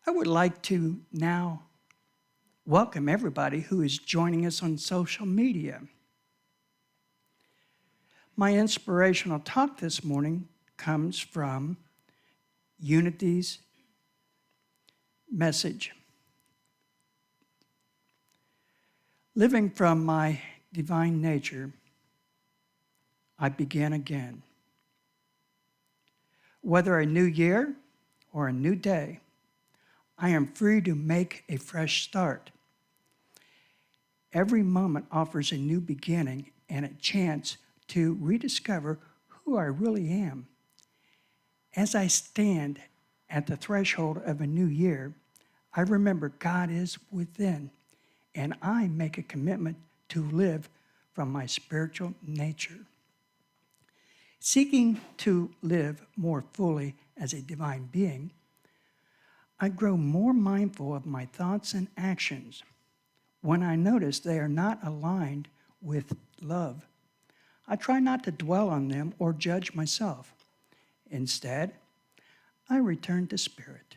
I would like to now welcome everybody who is joining us on social media. My inspirational talk this morning comes from Unity's message. Living from my divine nature, I begin again. Whether a new year or a new day, I am free to make a fresh start. Every moment offers a new beginning and a chance to rediscover who I really am. As I stand at the threshold of a new year, I remember God is within, and I make a commitment to live from my spiritual nature. Seeking to live more fully as a divine being, I grow more mindful of my thoughts and actions. When I notice they are not aligned with love, I try not to dwell on them or judge myself. Instead, I return to spirit.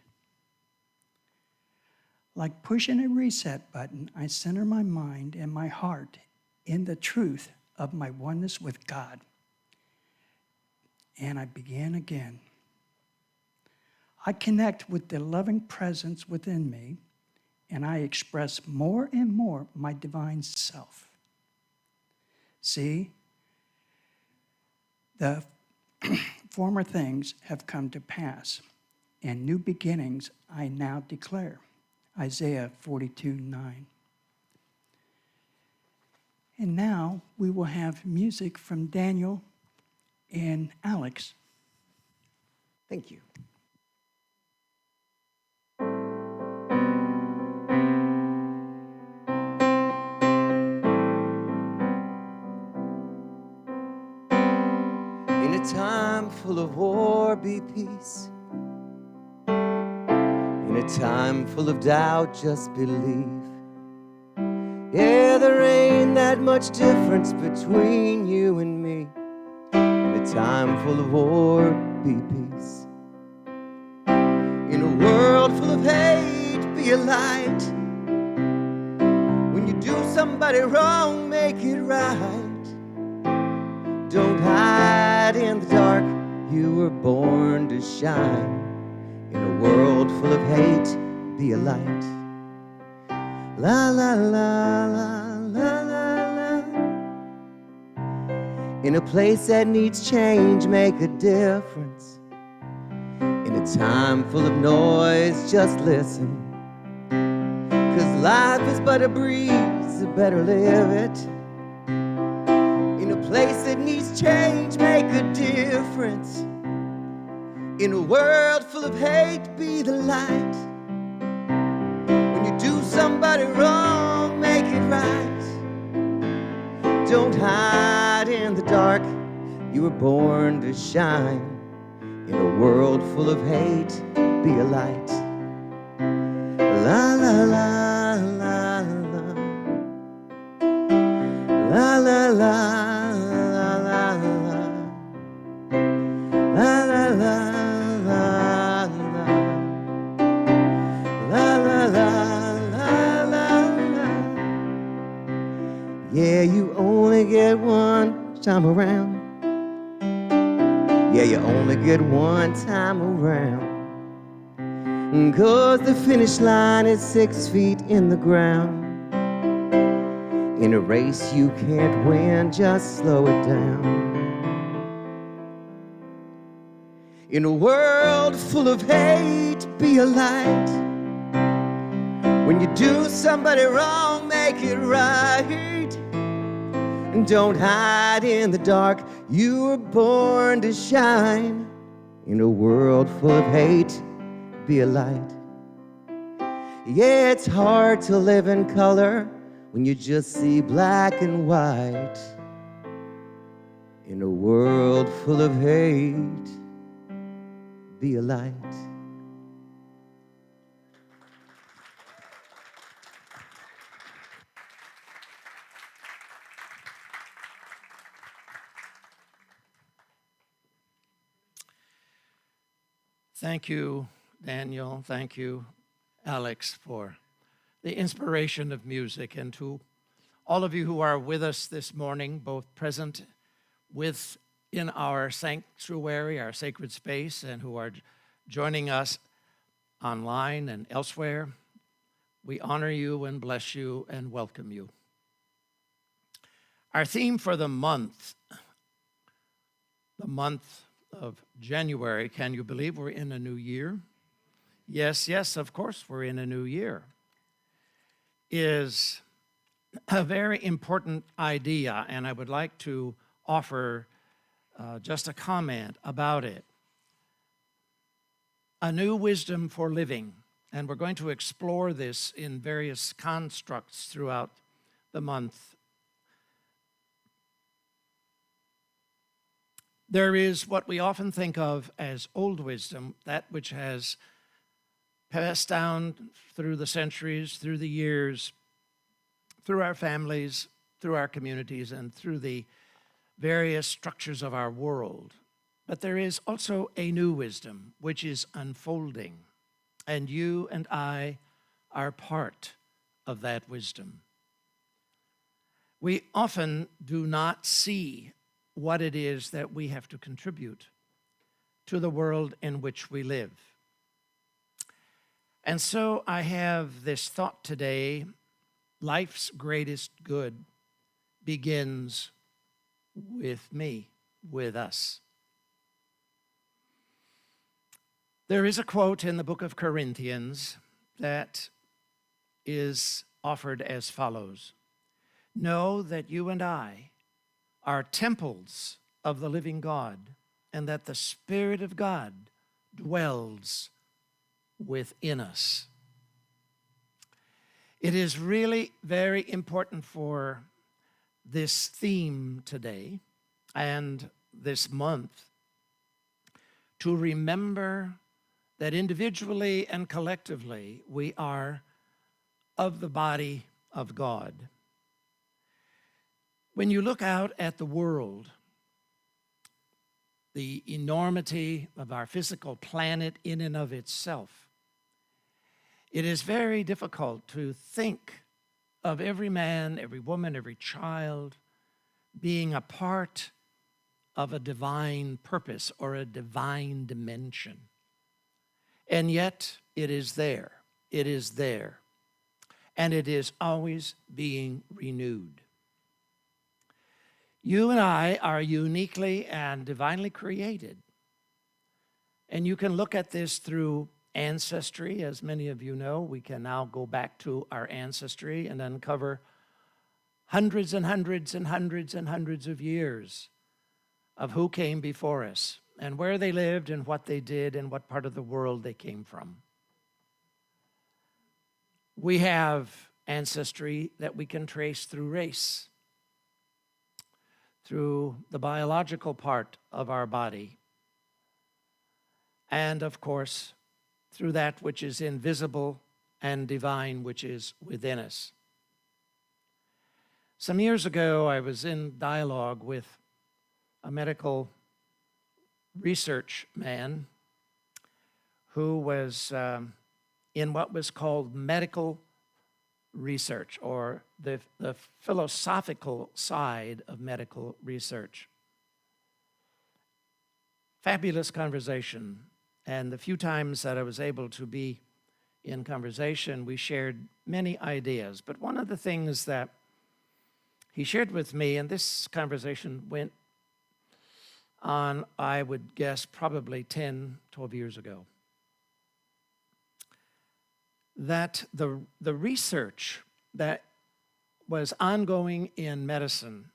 Like pushing a reset button, I center my mind and my heart in the truth of my oneness with God. And I begin again. I connect with the loving presence within me, and I express more and more my divine self. See, the former things have come to pass, and new beginnings I now declare. Isaiah 42:9. And now we will have music from Daniel and Alex. Thank you. In a time full of war, be peace. In a time full of doubt, just believe. Yeah, there ain't that much difference between you and me. In a time full of war, be peace. In a world full of hate, be a light. When you do somebody wrong, make it right. Don't hide in the dark, you were born to shine. In a world full of hate, be a light. La la la la la la la. In a place that needs change, make a difference. In a time full of noise, just listen. 'Cause life is but a breeze, better live it. In a place that needs change, make a difference. In a world full of hate, be the light. When you do somebody wrong, make it right. Don't hide in the dark, you were born to shine. In a world full of hate, be a light. La la la la la. La la la la la la. La la la la la. La la la la la la. Yeah, you only get one time around. Yeah, you only get one time around. 'Cause the finish line is 6 feet in the ground. In a race you can't win, just slow it down. In a world full of hate, be a light. When you do somebody wrong, make it right. And don't hide in the dark, you were born to shine. In a world full of hate, be a light. Yeah, it's hard to live in color when you just see black and white. In a world full of hate, be a light. Thank you, Daniel. Thank you, Alex, for the inspiration of music, and to all of you who are with us this morning, both present in our sanctuary, our sacred space, and who are joining us online and elsewhere. We honor you and bless you and welcome you. Our theme for the month of January, can you believe we're in a new year? Yes, of course, we're in a new year, is a very important idea, and I would like to offer just a comment about it. A new wisdom for living, and we're going to explore this in various constructs throughout the month. There is what we often think of as old wisdom, that which has passed down through the centuries, through the years, through our families, through our communities, and through the various structures of our world. But there is also a new wisdom which is unfolding, and you and I are part of that wisdom. We often do not see what it is that we have to contribute to the world in which we live. And so I have this thought today: life's greatest good begins with me, with us. There is a quote in the book of Corinthians that is offered as follows: "Know that you and I are temples of the living God, and that the Spirit of God dwells within us." It is really very important for this theme today and this month to remember that individually and collectively we are of the body of God. When you look out at the world, the enormity of our physical planet in and of itself, it is very difficult to think of every man, every woman, every child being a part of a divine purpose or a divine dimension. And yet it is there. It is there. And it is always being renewed. You and I are uniquely and divinely created. And you can look at this through ancestry. As many of you know, we can now go back to our ancestry and uncover hundreds and hundreds and hundreds and hundreds of years of who came before us and where they lived and what they did and what part of the world they came from. We have ancestry that we can trace through race, through the biological part of our body, and of course, through that which is invisible and divine, which is within us. Some years ago, I was in dialogue with a medical research man who was in what was called medical research, or the philosophical side of medical research. Fabulous conversation. And the few times that I was able to be in conversation, we shared many ideas. But one of the things that he shared with me, and this conversation went on, I would guess, probably 10, 12 years ago, that the research that was ongoing in medicine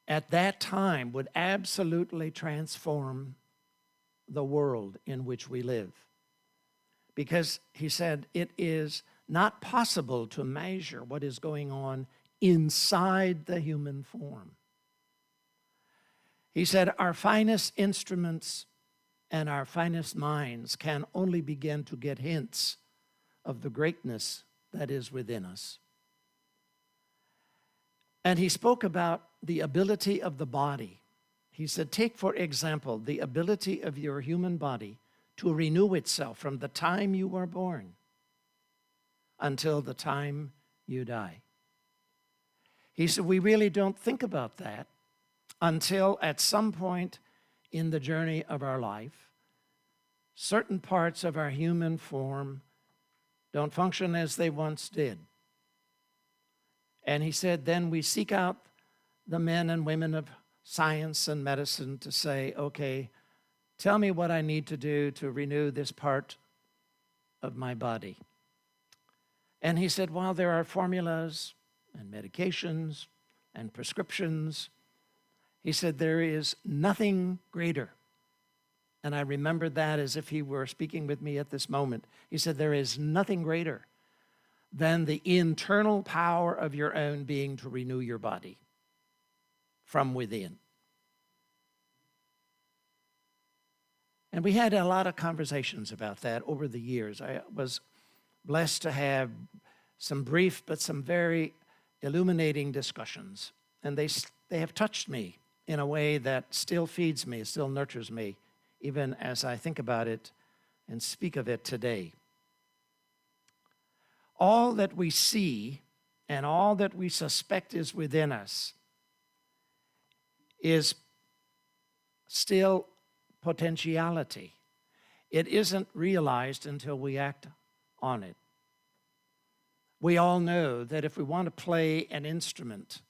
at that time would absolutely transform the world in which we live. Because he said it is not possible to measure what is going on inside the human form. He said our finest instruments and our finest minds can only begin to get hints of the greatness that is within us. And he spoke about the ability of the body. He said, take, for example, the ability of your human body to renew itself from the time you were born until the time you die. He said, we really don't think about that until at some point in the journey of our life, certain parts of our human form don't function as they once did. And he said, then we seek out the men and women of science and medicine to say, okay, tell me what I need to do to renew this part of my body. And he said, while there are formulas and medications and prescriptions, he said, there is nothing greater. And I remembered that as if he were speaking with me at this moment. He said, there is nothing greater than the internal power of your own being to renew your body from within. And we had a lot of conversations about that over the years. I was blessed to have some brief but some very illuminating discussions. And they have touched me in a way that still feeds me, still nurtures me, even as I think about it and speak of it today. All that we see and all that we suspect is within us is still potentiality. It isn't realized until we act on it. We all know that if we want to play an instrument,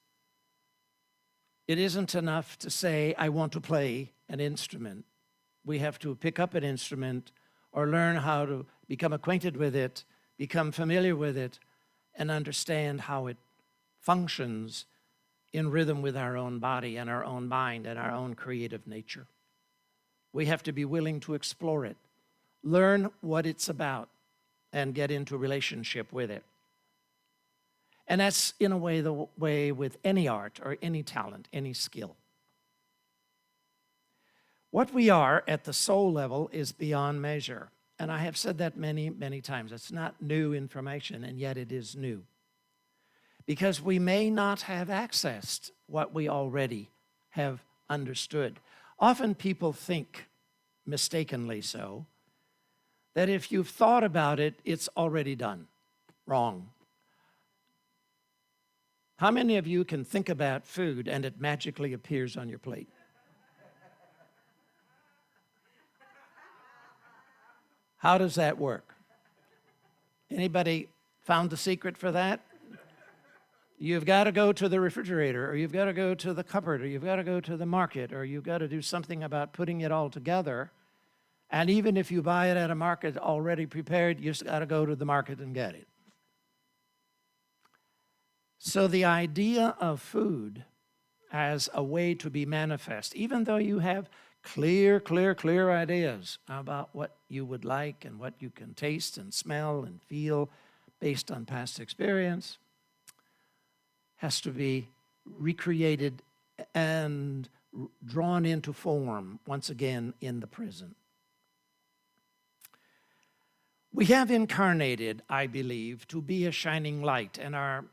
it isn't enough to say, I want to play an instrument. We have to pick up an instrument or learn how to become acquainted with it, become familiar with it, and understand how it functions in rhythm with our own body and our own mind and our own creative nature. We have to be willing to explore it, learn what it's about, and get into relationship with it. And that's, in a way, the way with any art or any talent, any skill. What we are at the soul level is beyond measure. And I have said that many, many times. It's not new information, and yet it is new. Because we may not have accessed what we already have understood. Often people think, mistakenly so, that if you've thought about it, it's already done. Wrong. How many of you can think about food and it magically appears on your plate? How does that work? Anybody found the secret for that? You've got to go to the refrigerator, or you've got to go to the cupboard, or you've got to go to the market, or you've got to do something about putting it all together. And even if you buy it at a market already prepared, you just got to go to the market and get it. So the idea of food as a way to be manifest, even though you have clear ideas about what you would like and what you can taste and smell and feel based on past experience, has to be recreated and drawn into form once again in the present. We have incarnated, I believe, to be a shining light, and our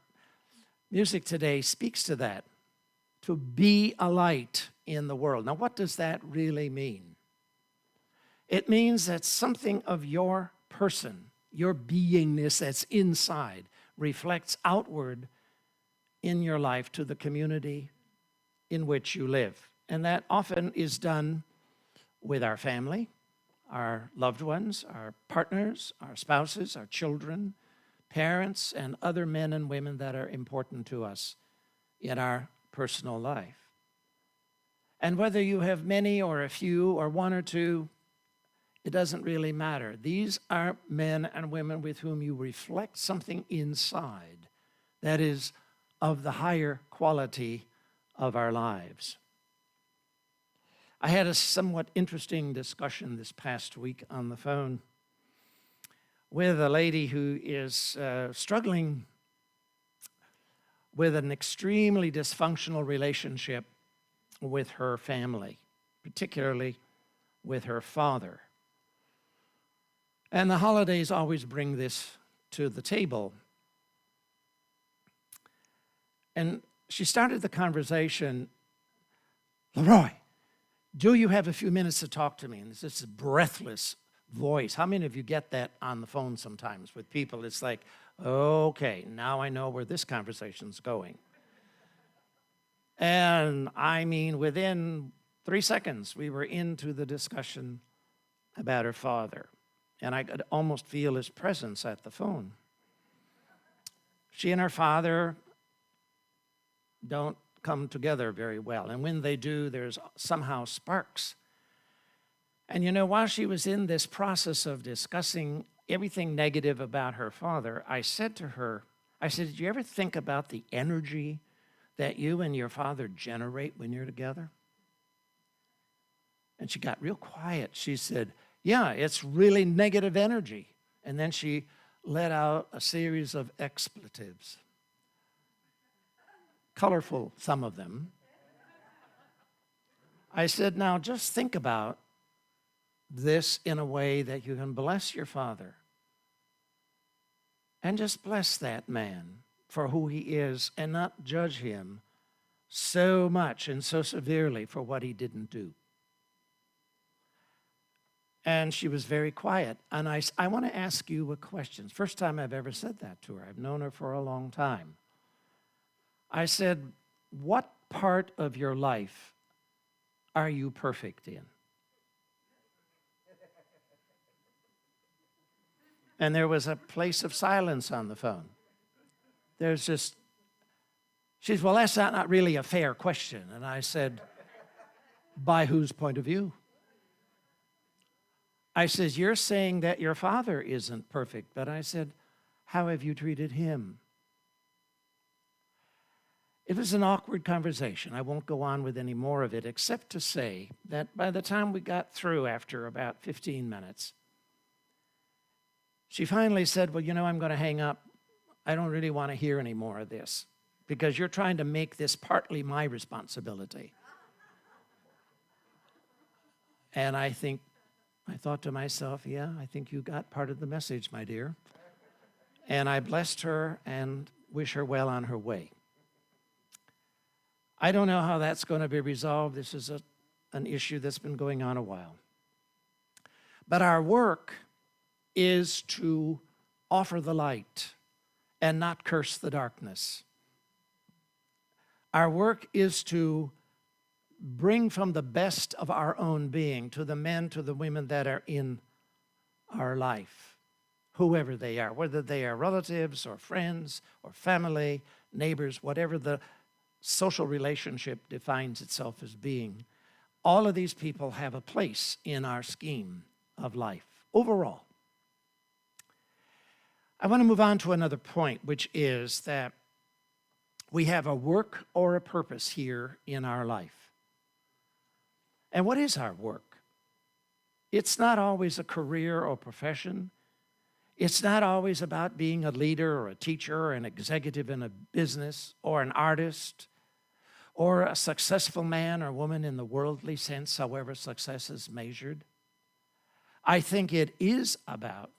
music today speaks to that, to be a light in the world. Now, what does that really mean? It means that something of your person, your beingness that's inside, reflects outward in your life to the community in which you live. And that often is done with our family, our loved ones, our partners, our spouses, our children, parents, and other men and women that are important to us in our personal life. And whether you have many or a few or one or two, it doesn't really matter. These are men and women with whom you reflect something inside that is of the higher quality of our lives. I had a somewhat interesting discussion this past week on the phone with a lady who is struggling with an extremely dysfunctional relationship with her family, particularly with her father. And the holidays always bring this to the table. And she started the conversation, LeRoy, do you have a few minutes to talk to me? And it's this breathless voice. How many of you get that on the phone sometimes with people? It's like, okay, now I know where this conversation's going. And I mean, within 3 seconds, we were into the discussion about her father. And I could almost feel his presence at the phone. She and her father don't come together very well. And when they do, there's somehow sparks. And you know, while she was in this process of discussing everything negative about her father, I said to her, I said, did you ever think about the energy that you and your father generate when you're together? And she got real quiet. She said, yeah, it's really negative energy. And then she let out a series of expletives. Colorful, some of them. I said, now just think about this in a way that you can bless your father. And just bless that man for who he is and not judge him so much and so severely for what he didn't do. And she was very quiet. And I want to ask you a question. First time I've ever said that to her. I've known her for a long time. I said, what part of your life are you perfect in? And there was a place of silence on the phone. There's just, she said, well, that's not really a fair question. And I said, by whose point of view? I said, you're saying that your father isn't perfect. But I said, how have you treated him? It was an awkward conversation. I won't go on with any more of it, except to say that by the time we got through, after about 15 minutes, she finally said, well, you know, I'm going to hang up. I don't really want to hear any more of this because you're trying to make this partly my responsibility. And I thought to myself, yeah, I think you got part of the message, my dear. And I blessed her and wish her well on her way. I don't know how that's going to be resolved. This is an issue that's been going on a while. But our work is to offer the light and not curse the darkness. Our work is to bring from the best of our own being to the men, to the women that are in our life, whoever they are, whether they are relatives or friends or family, neighbors, whatever the social relationship defines itself as being. All of these people have a place in our scheme of life overall. I want to move on to another point, which is that we have a work or a purpose here in our life. And what is our work? It's not always a career or profession. It's not always about being a leader or a teacher or an executive in a business or an artist or a successful man or woman in the worldly sense, however success is measured. I think it is about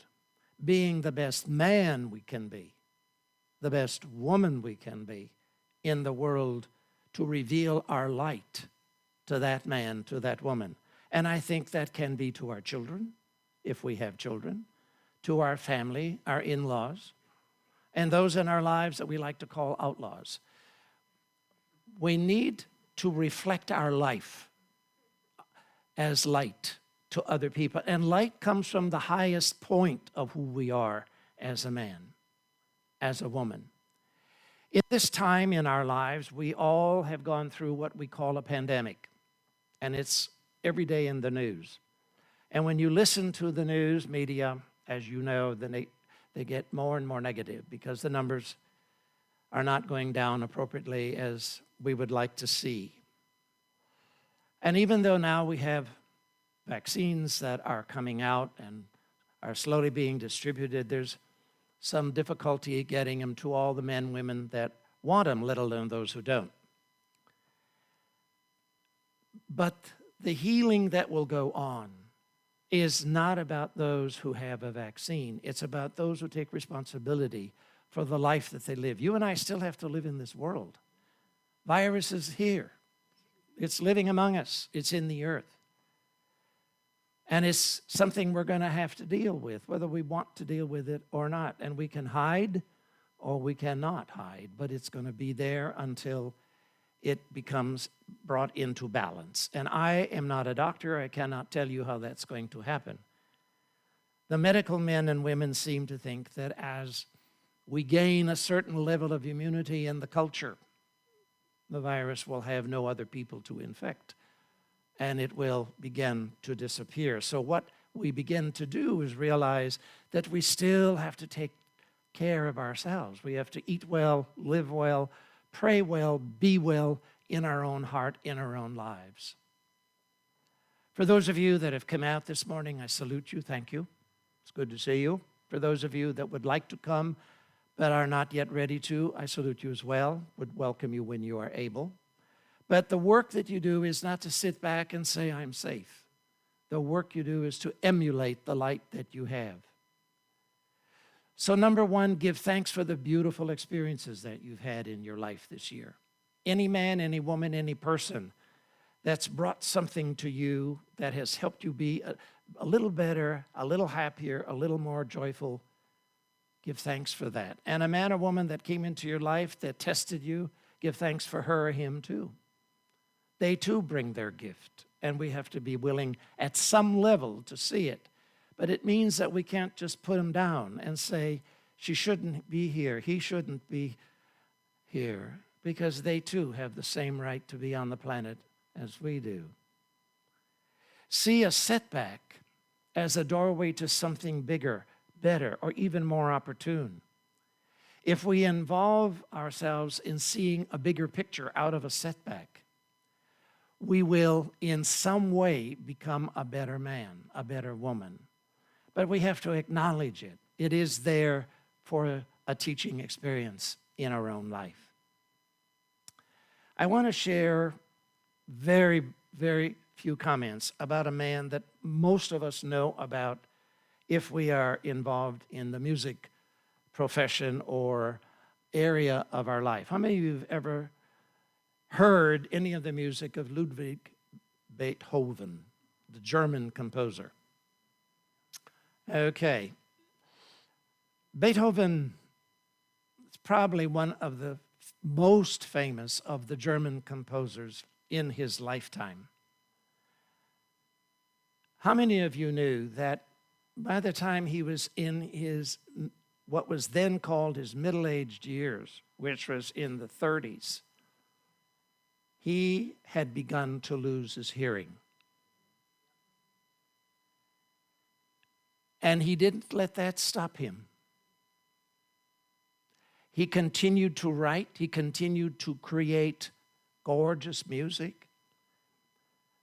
being the best man we can be, the best woman we can be in the world to reveal our light to that man, to that woman. And I think that can be to our children, if we have children, to our family, our in-laws, and those in our lives that we like to call outlaws. We need to reflect our life as light to other people. And light comes from the highest point of who we are as a man, as a woman. In this time in our lives, we all have gone through what we call a pandemic. And it's every day in the news. And when you listen to the news media, as you know, then they get more and more negative because the numbers are not going down appropriately as we would like to see. And even though now we have vaccines that are coming out and are slowly being distributed, there's some difficulty getting them to all the men, women that want them, let alone those who don't. But the healing that will go on is not about those who have a vaccine. It's about those who take responsibility for the life that they live. You and I still have to live in this world. Virus is here. It's living among us. It's in the earth. And it's something we're going to have to deal with, whether we want to deal with it or not. And we can hide or we cannot hide, but it's going to be there until it becomes brought into balance. And I am not a doctor. I cannot tell you how that's going to happen. The medical men and women seem to think that as we gain a certain level of immunity in the culture, the virus will have no other people to infect, and it will begin to disappear. So what we begin to do is realize that we still have to take care of ourselves. We have to eat well, live well, pray well, be well in our own heart, in our own lives. For those of you that have come out this morning, I salute you. Thank you. It's good to see you. For those of you that would like to come but are not yet ready to, I salute you as well. Would welcome you when you are able. But the work that you do is not to sit back and say, I'm safe. The work you do is to emulate the light that you have. So number one, give thanks for the beautiful experiences that you've had in your life this year. Any man, any woman, any person that's brought something to you that has helped you be a little better, a little happier, a little more joyful, give thanks for that. And a man or woman that came into your life that tested you, give thanks for her or him too. They too bring their gift, and we have to be willing at some level to see it. But it means that we can't just put them down and say, she shouldn't be here, he shouldn't be here, because they too have the same right to be on the planet as we do. See a setback as a doorway to something bigger, better, or even more opportune. If we involve ourselves in seeing a bigger picture out of a setback, we will in some way become a better man, a better woman. But we have to acknowledge it. It is there for a teaching experience in our own life. I want to share very, very few comments about a man that most of us know about if we are involved in the music profession or area of our life. How many of you have ever heard any of the music of Ludwig Beethoven, the German composer? Okay. Beethoven is probably one of the most famous of the German composers in his lifetime. How many of you knew that by the time he was in his, what was then called his middle-aged years, which was in the 30s, he had begun to lose his hearing? And he didn't let that stop him. He continued to write. He continued to create gorgeous music.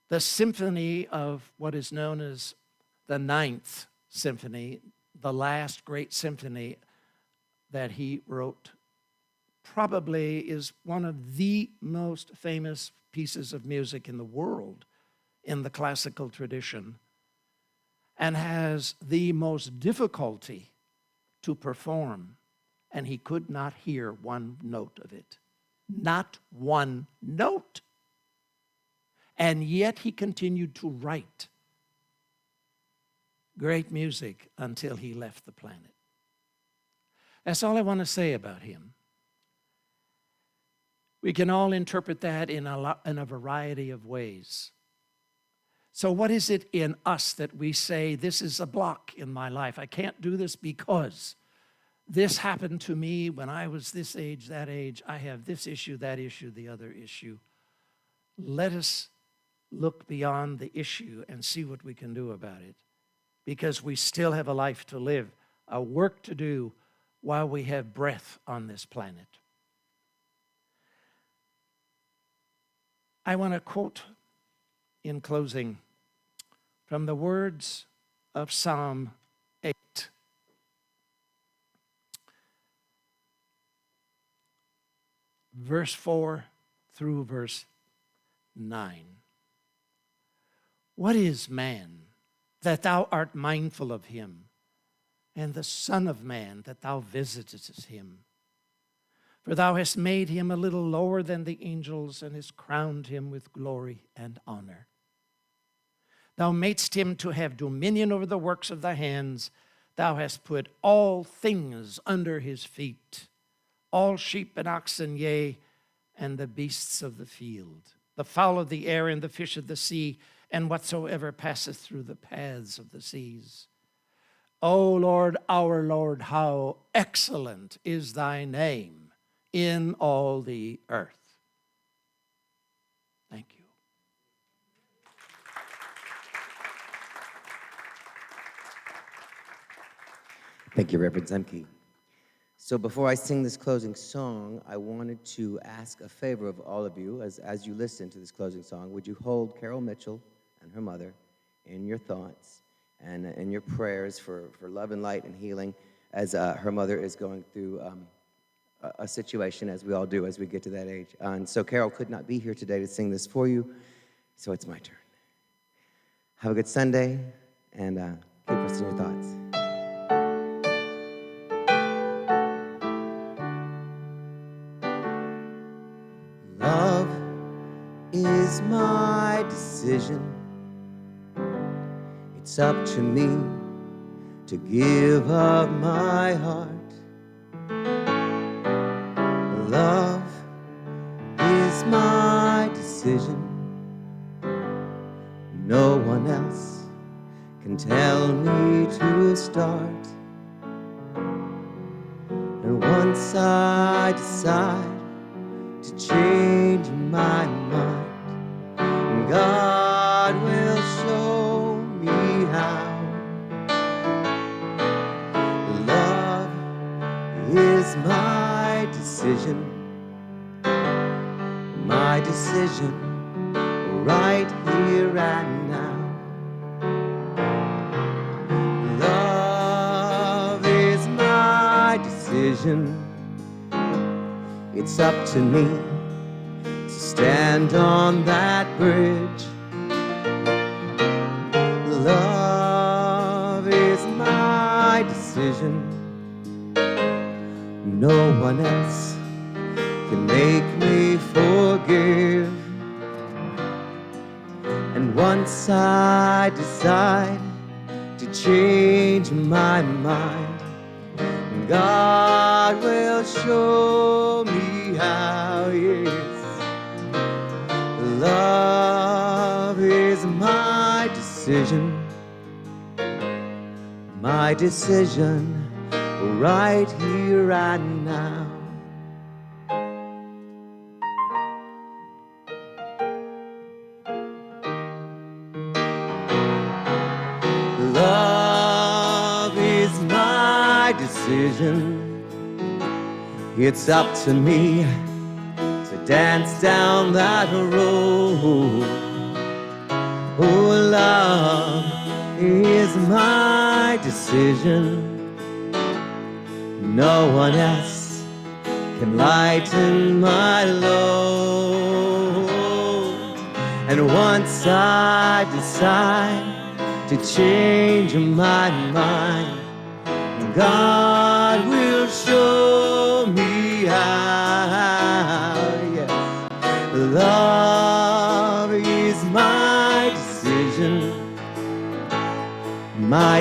The symphony of what is known as the Ninth Symphony, the last great symphony that he wrote, probably is one of the most famous pieces of music in the world in the classical tradition, and has the most difficulty to perform, and he could not hear one note of it. Not one note. And yet he continued to write great music until he left the planet. That's all I want to say about him. We can all interpret that in a variety of ways. So what is it in us that we say, this is a block in my life? I can't do this because this happened to me when I was this age, that age. I have this issue, that issue, the other issue. Let us look beyond the issue and see what we can do about it, because we still have a life to live, a work to do while we have breath on this planet. I want to quote in closing from the words of Psalm 8. Verse 4 through verse 9. What is man that thou art mindful of him, and the Son of Man that thou visitest him? For thou hast made him a little lower than the angels, and hast crowned him with glory and honor. Thou madest him to have dominion over the works of thy hands. Thou hast put all things under his feet, all sheep and oxen, yea, and the beasts of the field, the fowl of the air and the fish of the sea, and whatsoever passeth through the paths of the seas. O Lord, our Lord, how excellent is thy name in all the earth. Thank you. Thank you, Reverend Zemke. So before I sing this closing song, I wanted to ask a favor of all of you. As you listen to this closing song, would you hold Carol Mitchell and her mother in your thoughts and in your prayers for love and light and healing as her mother is going through a situation, as we all do as we get to that age. And so Carol could not be here today to sing this for you, so it's my turn. Have a good Sunday, and keep us in your thoughts. Love is my decision. It's up to me to give up my heart. Love is my decision. No one else can tell me to start. And once I decide to change my mind, God will show me how. Love is my decision right here and now. Love is my decision. It's up to me to stand on that bridge. Love is my decision. No one else can make me forgive. And once I decide to change my mind, God will show me how. Yes, love is my decision right here and now. Love is my decision. It's up to me to dance down that road. Oh, love is my decision. No one else can lighten my load. And once I decide to change my mind, God will show me how. Yes, love is my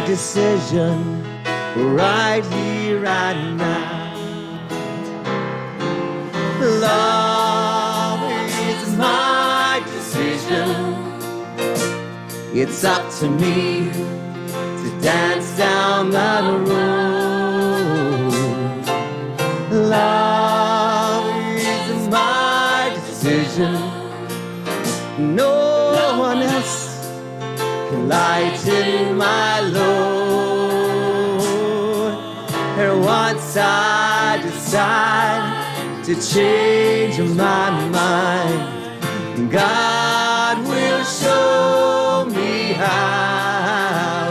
decision right here and now. Love is my decision. It's up to me to dance down that road. Love is my decision. No one else can lighten my load. And once I decide to change my mind, God will show me how.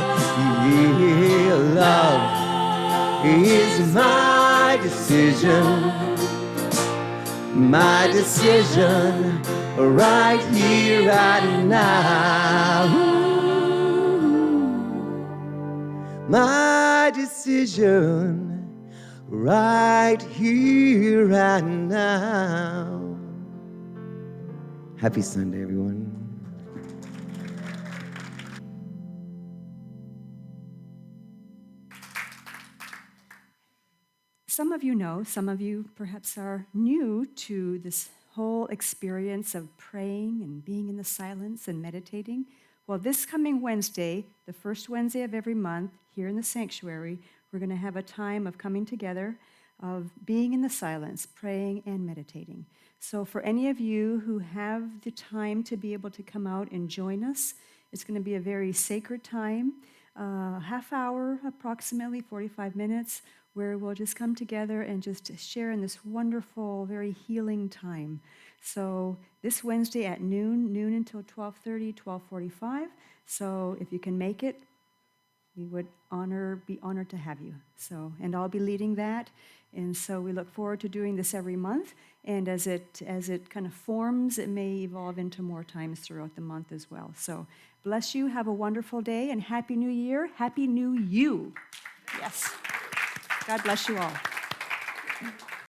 Yeah, love is my decision right here, right now. My decision right here and now. Happy Sunday, everyone. Some of you know, some of you perhaps are new to this whole experience of praying and being in the silence and meditating. Well, this coming Wednesday, the first Wednesday of every month, here in the sanctuary, we're going to have a time of coming together, of being in the silence, praying and meditating. So for any of you who have the time to be able to come out and join us, it's going to be a very sacred time, half hour, approximately 45 minutes, where we'll just come together and just share in this wonderful, very healing time. So this Wednesday at noon until 12:30, 12:45. So if you can make it, we would be honored to have you. So, and I'll be leading that. And so we look forward to doing this every month. And as it kind of forms, it may evolve into more times throughout the month as well. So bless you. Have a wonderful day and Happy New Year. Happy New You. Yes. God bless you all.